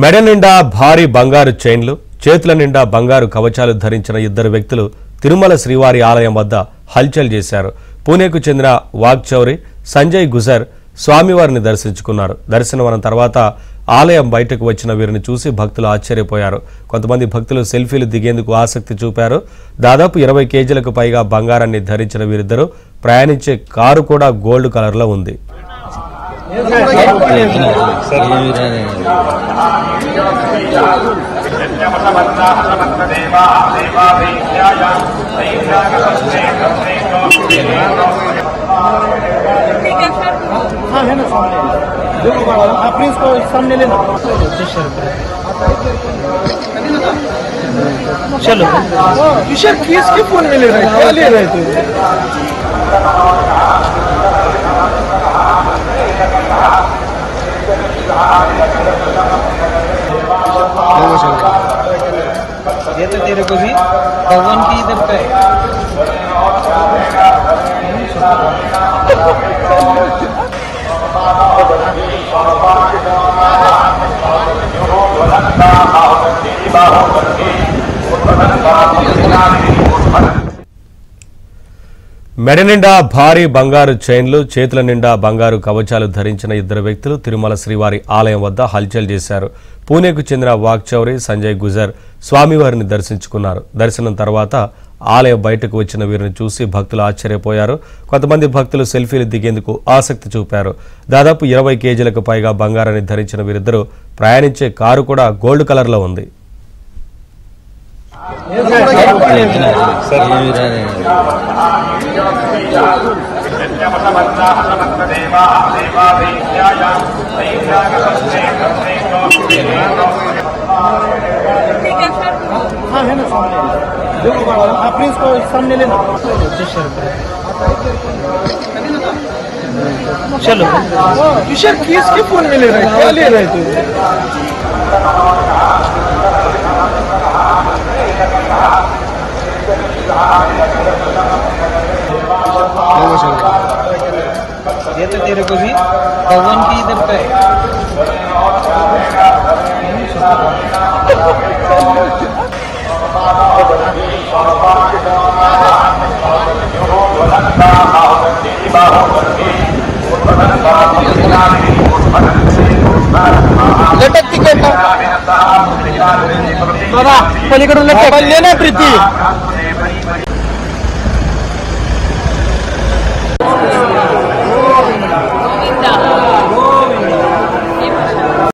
మెడ నిండా భారీ బంగారు చైన్లు, చేతుల నిండా బంగారు కవచాలు ధరించిన ఇద్దరు వ్యక్తులు తిరుమల శ్రీవారి ఆలయం వద్ద హల్చల్ చేశారు. పూణేకు చెందిన వాగ్చౌరి సంజయ్ గుజర్ స్వామివారిని దర్శించుకున్నారు. దర్శనం తర్వాత ఆలయం బయటకు వచ్చిన వీరిని చూసి భక్తులు ఆశ్చర్యపోయారు. కొంతమంది భక్తులు సెల్ఫీలు దిగేందుకు ఆసక్తి చూపారు. దాదాపు 20 కేజీలకు పైగా బంగారాన్ని ధరించిన వీరిద్దరూ ప్రయాణించే కారు కూడా గోల్డ్ కలర్లో ఉంది. चलो किशोर किसके फोन में ले रहे थे, क्या ले रहे थे? ये तो तेरे को भी भगवान की इधर पे మెడ నిండా భారీ బంగారు చైన్లు, చేతుల నిండా బంగారు కవచాలు ధరించిన ఇద్దరు వ్యక్తులు తిరుమల శ్రీవారి ఆలయం వద్ద హల్చల్ చేశారు. పూణేకు చెందిన వాగ్చౌరి సంజయ్ గుజర్ స్వామివారిని దర్శించుకున్నారు. దర్శనం తర్వాత ఆలయం బయటకు వచ్చిన వీరిని చూసి భక్తులు ఆశ్చర్యపోయారు. కొంతమంది భక్తులు సెల్ఫీలు దిగేందుకు ఆసక్తి చూపారు. దాదాపు 20 కేజీలకు పైగా బంగారాన్ని ధరించిన వీరిద్దరూ ప్రయాణించే కారు కూడా గోల్డ్ కలర్లో ఉంది. चलो किशोर किसके फोन में ले रहे थे, क्या ले रहे थे? ये तो तेरे को भी भगवान की इधर पे लेना प्रीति